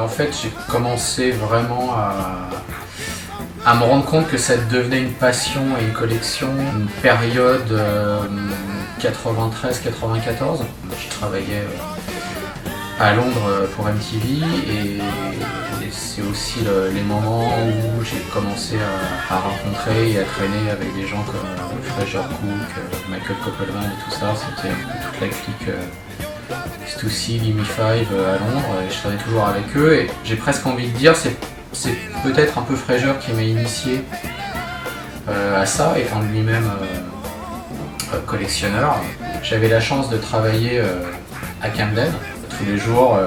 En fait, j'ai commencé vraiment à me rendre compte que ça devenait une passion et une collection, une période 93-94. Je travaillais à Londres pour MTV et c'est aussi les moments où j'ai commencé à rencontrer et à traîner avec des gens comme Fraser Cook, Michael Koppelman et tout ça. C'était toute la clique Stussy, Gimme Five à Londres et je travaillais toujours avec eux et j'ai presque envie de dire c'est peut-être un peu Fraser qui m'a initié à ça, étant lui-même collectionneur. J'avais la chance de travailler à Camden. Tous les jours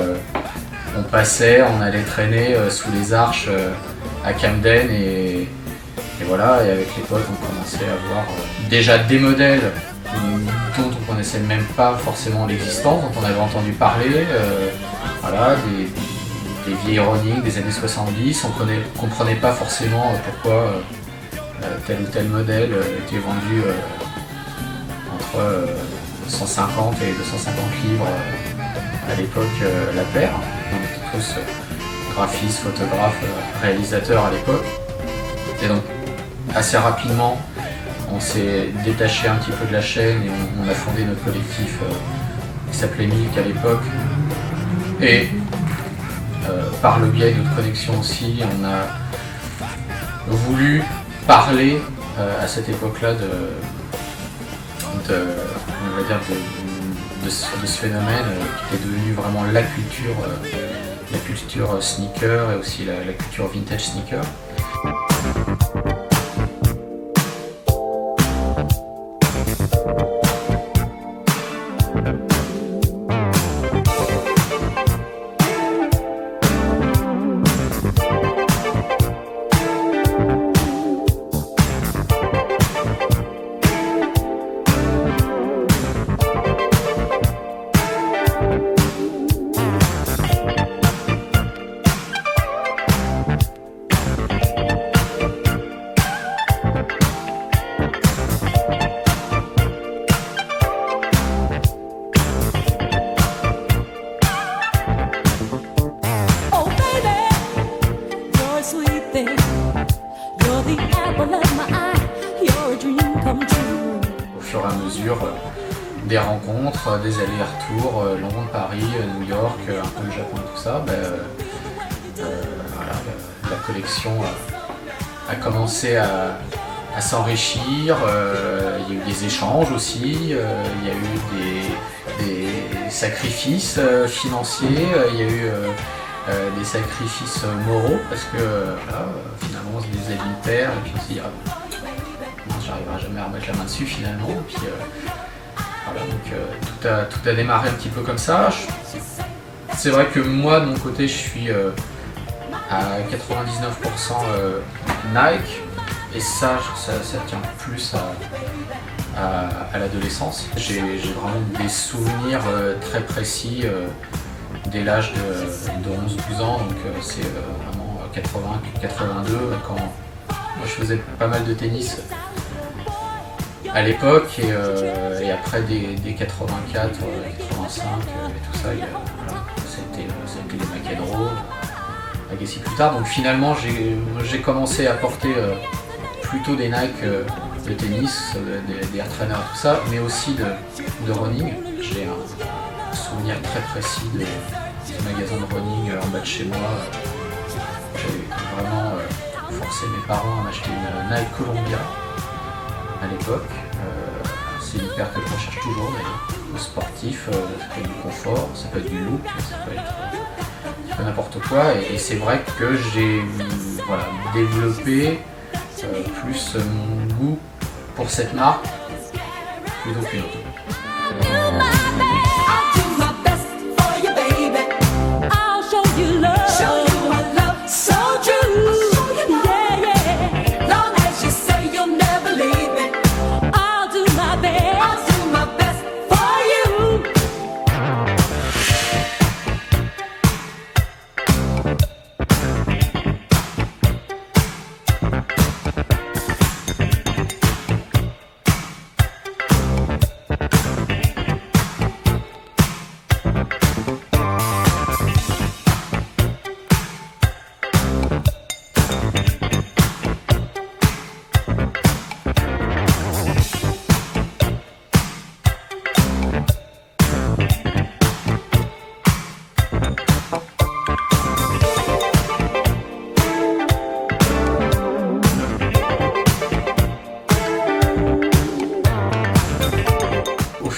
on passait, on allait traîner sous les arches à Camden et voilà, et avec les potes on commençait à voir déjà des modèles dont on ne connaissait même pas forcément l'existence, dont on avait entendu parler, voilà, des vieilles Roning des années 70, on ne comprenait pas forcément pourquoi tel ou tel modèle était vendu entre 150 et 250 livres à l'époque la paire. On était tous graphistes, photographes, réalisateurs à l'époque. Et donc assez rapidement, on s'est détaché un petit peu de la chaîne et on a fondé notre collectif qui s'appelait Milk à l'époque. Et par le biais de notre connexion aussi, on a voulu parler à cette époque-là de ce phénomène qui était devenu vraiment la culture sneaker et aussi la culture vintage sneaker. Au fur et à mesure, des rencontres, des allers-retours, Londres, Paris, New York, un peu le Japon et tout ça, voilà, la collection a commencé à s'enrichir, il y a eu des échanges aussi, il y a eu des sacrifices financiers, il y a eu des sacrifices moraux parce que finalement on se déshabille une paire et puis on se dit j'arriverai jamais à remettre la main dessus finalement. Et puis, voilà, donc tout a démarré un petit peu comme ça. C'est vrai que moi de mon côté je suis à 99% Nike et ça tient plus à l'adolescence. J'ai vraiment des souvenirs très précis dès l'âge de 11-12 ans, donc c'est vraiment 80-82 quand moi je faisais pas mal de tennis à l'époque et après des 84, 85 et tout ça, voilà, c'était les McEnroe, Agassi plus tard. Donc finalement j'ai commencé à porter plutôt des Nike de tennis, des Air Trainer et tout ça, mais aussi de running. J'ai un souvenir très précis de magasin de running en bas de chez moi. J'avais vraiment forcé mes parents à m'acheter une Nike Columbia à l'époque. C'est une paire que je recherche toujours d'ailleurs. Sportif, ça peut être du confort, ça peut être du look, ça peut être n'importe quoi. Et c'est vrai que j'ai développé plus mon goût pour cette marque plutôt qu'une autre.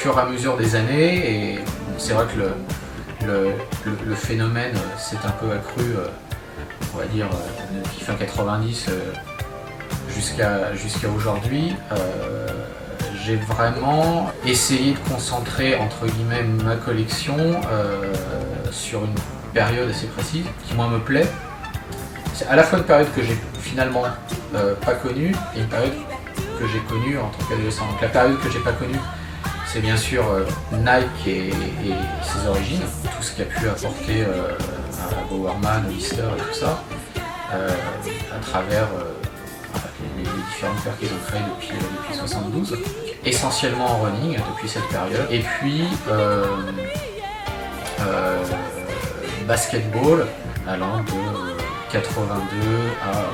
fur et à mesure des années, et c'est vrai que le phénomène s'est un peu accru, on va dire, depuis fin 90 jusqu'à aujourd'hui. J'ai vraiment essayé de concentrer entre guillemets ma collection sur une période assez précise qui moi me plaît. C'est à la fois une période que j'ai finalement pas connue et une période que j'ai connue en tant qu'adolescent. Donc la période que j'ai pas connue, c'est bien sûr Nike et ses origines, tout ce qu'il a pu apporter à Bowerman, Lister et tout ça, à travers les différentes paires qu'ils ont créées depuis 72, essentiellement en running depuis cette période. Et puis basketball allant de 82 à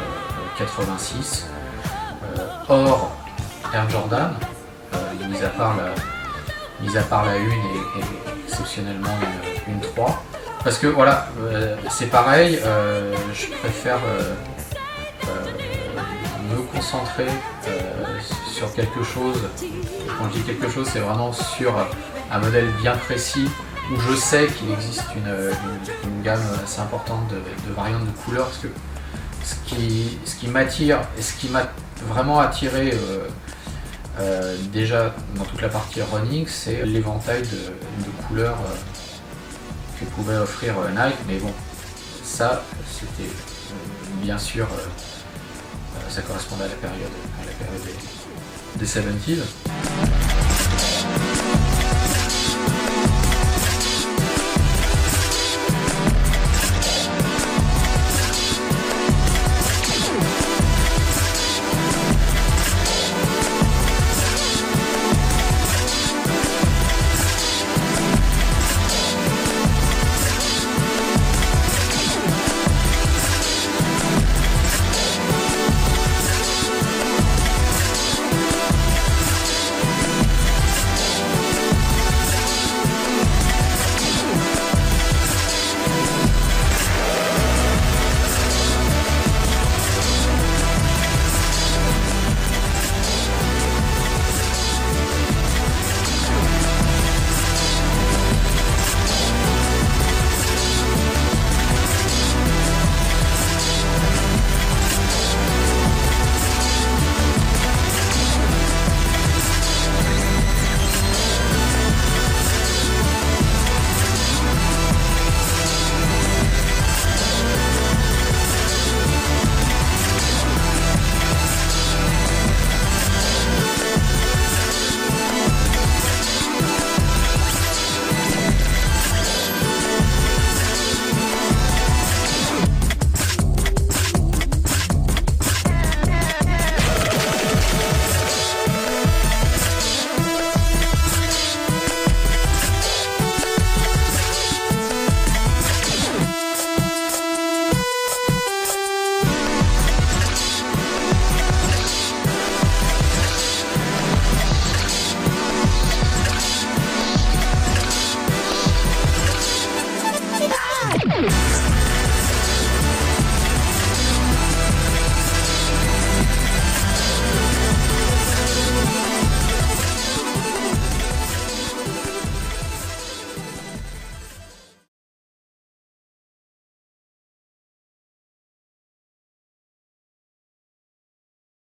86, hors Air Jordan, mis à part la 1 et exceptionnellement une 3. Parce que voilà, c'est pareil, je préfère me concentrer sur quelque chose. Quand je dis quelque chose, c'est vraiment sur un modèle bien précis où je sais qu'il existe une gamme assez importante de variantes de couleurs, parce que ce qui m'attire et ce qui m'a vraiment attiré déjà dans toute la partie running, c'est l'éventail de couleurs que pouvait offrir Nike. Mais bon, ça c'était bien sûr, ça correspondait à la période des 70s.